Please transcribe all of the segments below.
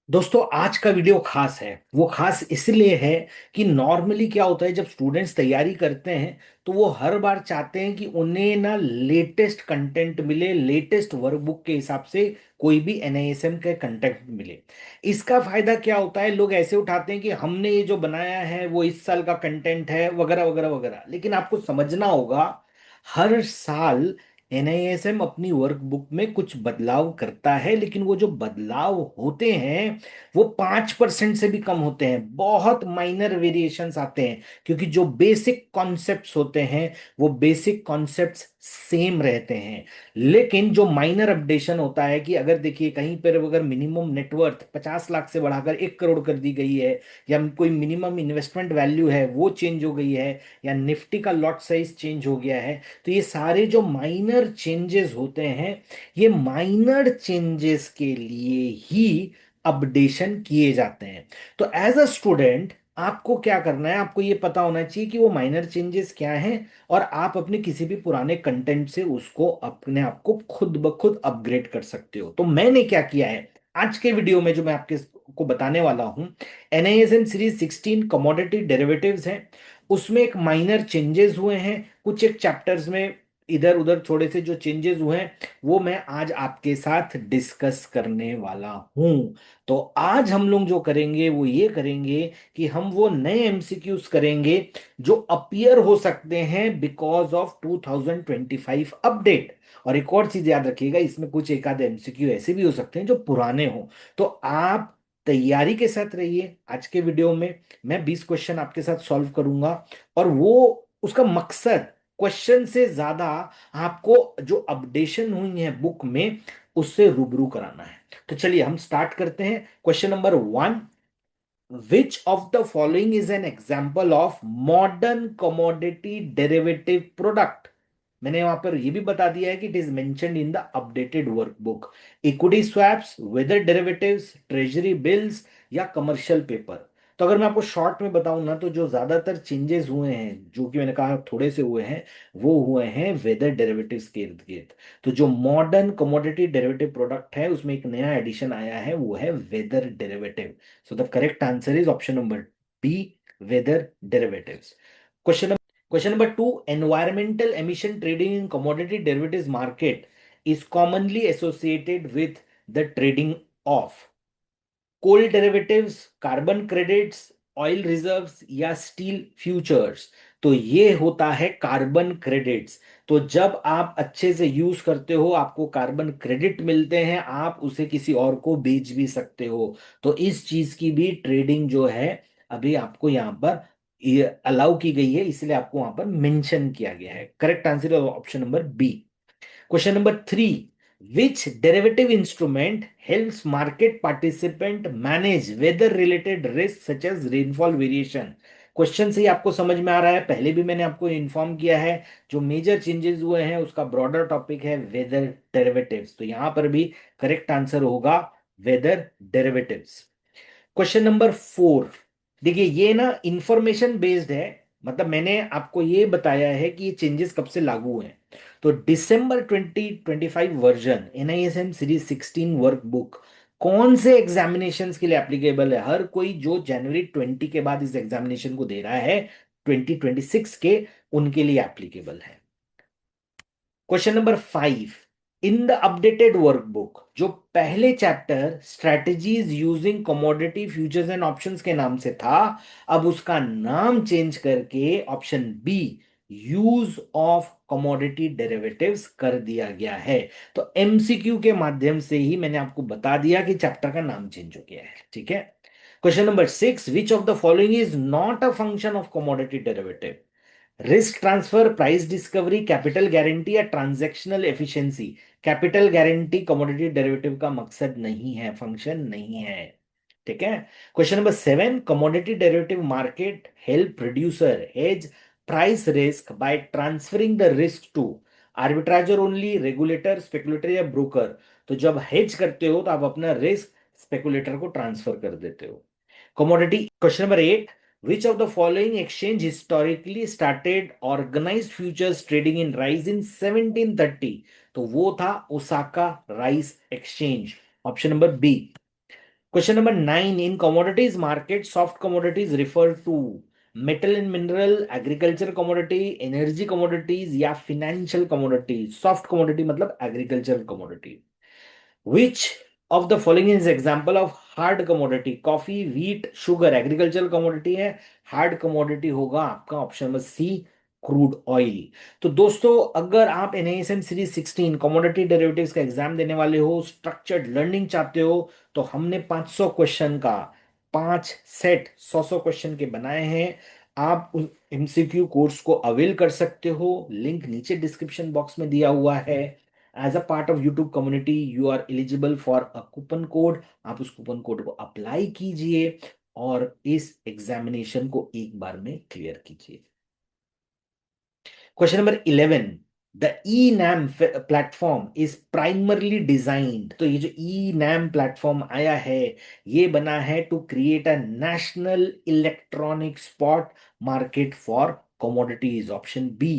दोस्तों आज का वीडियो खास है। वो खास इसलिए है कि नॉर्मली क्या होता है जब स्टूडेंट्स तैयारी करते हैं तो वो हर बार चाहते हैं कि उन्हें ना लेटेस्ट कंटेंट मिले, लेटेस्ट वर्कबुक के हिसाब से कोई भी एनआईएसएम के कंटेंट मिले। इसका फायदा क्या होता है, लोग ऐसे उठाते हैं कि हमने ये जो बनाया है वो इस साल का कंटेंट है वगैरह वगैरह वगैरह, लेकिन आपको समझना होगा हर साल एनआईएसएम अपनी वर्कबुक में कुछ बदलाव करता है, लेकिन वो जो बदलाव होते हैं वो 5% से भी कम होते हैं। बहुत माइनर वेरिएशंस आते हैं क्योंकि जो बेसिक कॉन्सेप्ट्स होते हैं वो बेसिक कॉन्सेप्ट्स सेम रहते हैं। लेकिन जो माइनर अपडेशन होता है कि अगर देखिए कहीं पर अगर मिनिमम नेटवर्थ 50 लाख से बढ़ाकर 1 करोड़ कर दी गई है, या कोई मिनिमम इन्वेस्टमेंट वैल्यू है वो चेंज हो गई है, या निफ्टी का लॉट साइज चेंज हो गया है, तो ये सारे जो माइनर चेंजेस होते हैं ये माइनर चेंजेस के लिए ही अपडेशन किए जाते हैं। तो एज अ स्टूडेंट आपको क्या करना है, आपको ये पता होना चाहिए कि वो माइनर चेंजेस क्या हैं, और आप अपने किसी भी पुराने कंटेंट से उसको अपने आप को खुद ब खुद अपग्रेड कर सकते हो। तो मैंने क्या किया है आज के वीडियो में, जो मैं आपके को बताने वाला हूं, एनआईएसएम सीरीज 16 कमोडिटी डेरिवेटिव्स है। उसमें एक माइनर चेंजेस हुए हैं, कुछ एक चैप्टर्स में इधर उधर थोड़े से जो चेंजेस हुए हैं वो मैं आज आपके साथ डिस्कस करने वाला हूं। तो आज हम लोग जो करेंगे वो ये करेंगे कि हम वो नए एमसीक्यूज करेंगे जो अपीयर हो सकते हैं बिकॉज ऑफ 2025 अपडेट। और एक और चीज याद रखिएगा, इसमें कुछ एक आधे एमसीक्यू ऐसे भी हो सकते हैं जो पुराने हो। तो आप तैयारी के साथ रहिए। आज के वीडियो में मैं 20 क्वेश्चन आपके साथ सॉल्व करूंगा, और वो उसका मकसद क्वेश्चन से ज्यादा आपको जो अपडेशन हुई है बुक में उससे रूबरू कराना है। तो चलिए हम स्टार्ट करते हैं। Question number 1, which of the following is an example of modern commodity derivative product. मैंने वहां पर यह भी बता दिया है कि it is mentioned in the updated workbook. Equity swaps, weather derivatives, treasury bills, या कमर्शियल पेपर। तो अगर मैं आपको शॉर्ट में बताऊं ना, तो जो ज्यादातर चेंजेस हुए हैं, जो कि मैंने कहा थोड़े से हुए हैं, वो हुए हैं वेदर डेरिवेटिव्स के इर्द गिर्द। तो जो मॉडर्न कमोडिटी डेरिवेटिव प्रोडक्ट है उसमें एक नया एडिशन आया है, वो है weather derivative. So the correct answer is option number B, weather derivatives. Question number two, environmental emission trading in commodity derivatives market is commonly associated with the trading of coal derivatives, carbon credits, oil reserves, या steel futures. तो ये होता है carbon credits. तो जब आप अच्छे से यूज करते हो आपको कार्बन क्रेडिट मिलते हैं, आप उसे किसी और को बेच भी सकते हो। तो इस चीज की भी ट्रेडिंग जो है अभी आपको यहां पर अलाउ की गई है, इसलिए आपको वहां पर मेंशन किया गया है। करेक्ट आंसर है option number B. Question number 3. Which derivative instrument helps market participant manage weather related risks such as rainfall variation? Question से ही आपको समझ में आ रहा है, पहले भी मैंने आपको इन्फॉर्म किया है। जो मेजर चेंजेस हुए हैं उसका ब्रॉडर टॉपिक है वेदर डेरिवेटिव्स। तो यहां पर भी करेक्ट आंसर होगा वेदर डेरिवेटिव्स। क्वेश्चन नंबर 4, देखिए ये ना इंफॉर्मेशन बेस्ड है, मतलब मैंने आपको ये बताया है कि ये चेंजेस कब से लागू हुए हैं। तो दिसंबर 2025 वर्जन एनआईएसएम सीरीज 16 वर्कबुक कौन से एग्जामिनेशंस के लिए एप्लीकेबल है? हर कोई जो जनवरी 20 के बाद इस एग्जामिनेशन को दे रहा है 2026 के, उनके लिए एप्लीकेबल है। Question number 5, in the updated workbook जो पहले chapter strategies using commodity futures and options के नाम से था, अब उसका नाम चेंज करके option B use of commodity derivatives कर दिया गया है। तो एमसीक्यू के माध्यम से ही मैंने आपको बता दिया कि चैप्टर का नाम चेंज हो गया है। ठीक है। Question number 6, which of the following is not a function of commodity derivative? Risk transfer, price discovery, capital guarantee, या transactional efficiency. Capital guarantee commodity derivative का मकसद नहीं है, फंक्शन नहीं है। ठीक है। Question number 7, commodity derivative market help producer hedge price risk by transferring the risk to arbitrager only, regulator, speculator, या ब्रोकर। तो जब हेज करते हो तो आप अपना रिस्क स्पेकुलेटर को ट्रांसफर कर देते हो। Commodity question number 8, which of the following exchange historically started organized futures trading in rice in 1730? तो वो था Osaka rice exchange, option number B. Question number 9, in commodities market soft commodities refer to metal and mineral, agriculture commodity, energy commodities या financial commodities. Soft commodity मतलब agriculture commodity. Which of the following is example of hard commodity? Coffee, wheat, sugar agricultural commodity है। Hard commodity होगा आपका option number C, crude oil. तो दोस्तों, अगर आप NSM series 16 commodity derivatives का exam देने वाले हो, स्ट्रक्चर्ड लर्निंग चाहते हो, तो हमने 500 क्वेश्चन का 5 सेट 100 क्वेश्चन के बनाए हैं। आप उस एमसीक्यू कोर्स को अवेल कर सकते हो, लिंक नीचे डिस्क्रिप्शन बॉक्स में दिया हुआ है। As a part of YouTube community you are eligible for a coupon code. आप उस कूपन कोड को अप्लाई कीजिए और इस एग्जामिनेशन को एक बार में क्लियर कीजिए। Question number 11, the E NAM platform is primarily designed. तो ये जो ई नैम प्लेटफॉर्म आया है, ये बना है to create a national electronic spot market for commodities, option B.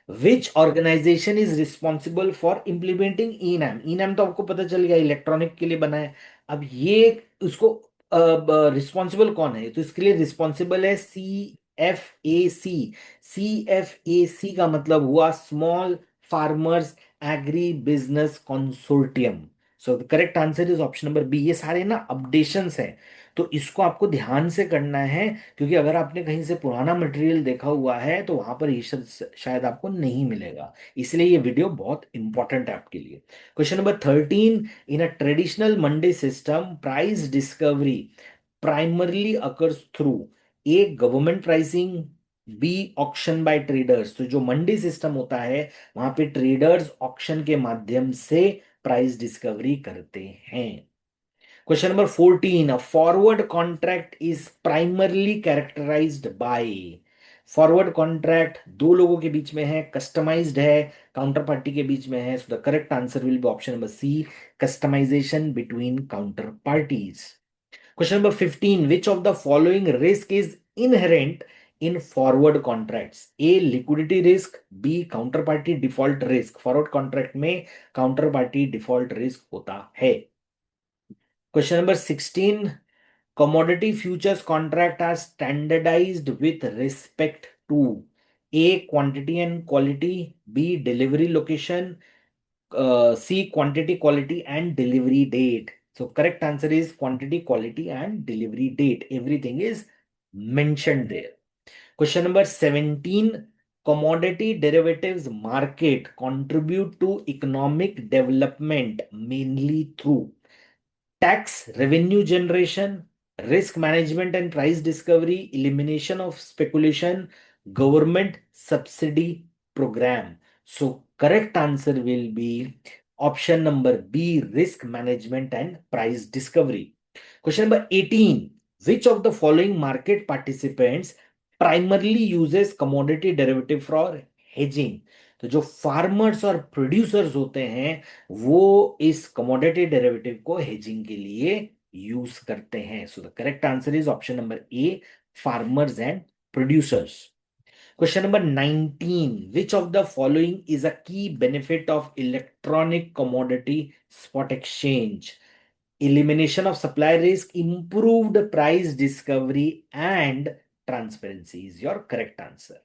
Which organisation is responsible for implementing E NAM. E NAM तो आपको पता चल गया इलेक्ट्रॉनिक के लिए बना है। अब ये उसको रिस्पॉन्सिबल कौन है, तो इसके लिए रिस्पॉन्सिबल है CFAC। CFAC का मतलब हुआ small farmers agri business consortium. So the correct answer is option number B. ये सारे ना अपडेशंस हैं, तो इसको आपको ध्यान से करना है, क्योंकि अगर आपने कहीं से पुराना मटेरियल देखा हुआ है तो वहां पर ये शायद आपको नहीं मिलेगा। इसलिए ये वीडियो बहुत इंपॉर्टेंट है आपके लिए। Question number 13, in a traditional mandi system price discovery primarily occurs through A government pricing, B auction by traders. तो जो मंडी सिस्टम होता है वहां पे ट्रेडर्स ऑक्शन के माध्यम से प्राइस डिस्कवरी करते हैं। Question number 14, a forward contract is primarily characterised by. Forward contract दो लोगों के बीच में है, कस्टमाइज्ड है, काउंटर पार्टी के बीच में है। So the correct answer will be option number C, customisation between counter parties. Question number 15. Which of the following risk is inherent in forward contracts? A. Liquidity risk. B. Counterparty default risk. Forward contract में counterparty default risk होता है। Question number 16. Commodity futures contract are standardized with respect to A. Quantity and quality. B. Delivery location. C. Quantity, quality, and delivery date. So correct answer is quantity, quality, and delivery date. Everything is mentioned there. Question number 17. Commodity derivatives market contribute to economic development mainly through tax revenue generation, risk management and price discovery, elimination of speculation, government subsidy program. So correct answer will be option number B, risk management and price discovery. Question number 18, which of the following market participants primarily uses commodity derivative for hedging? तो जो farmers और producers होते हैं वो इस commodity derivative को hedging के लिए यूज करते हैं। So the correct answer is option number A, farmers and producers. Question number 19, which of the following is a key benefit of electronic commodity spot exchange? elimination of supply risk, improved price discovery, and transparency is your correct answer.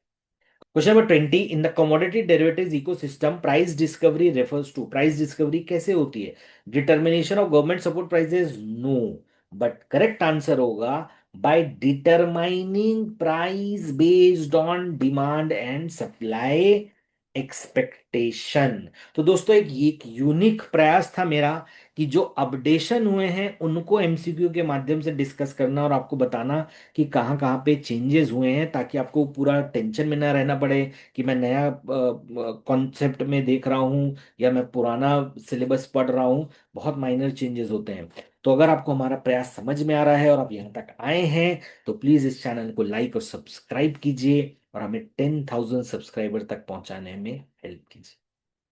Question number 20, in the commodity derivatives ecosystem price discovery refers to. Price discovery कैसे होती है? Determination of government support prices? No, but correct answer होगा by determining price based on demand and supply expectation. तो दोस्तों, एक unique प्रयास था मेरा कि जो अपडेशन हुए हैं उनको एमसीक्यू के माध्यम से डिस्कस करना और आपको बताना कि कहाँ कहाँ पे चेंजेस हुए हैं, ताकि आपको पूरा टेंशन में ना रहना पड़े कि मैं नया कॉन्सेप्ट में देख रहा हूँ या मैं पुराना सिलेबस पढ़ रहा हूँ। बहुत माइनर चेंजेस होते हैं। तो अगर आपको हमारा प्रयास समझ में आ रहा है और आप यहाँ तक आए हैं, तो प्लीज इस चैनल को लाइक और सब्सक्राइब कीजिए और हमें 10,000 सब्सक्राइबर तक पहुंचाने में हेल्प कीजिए।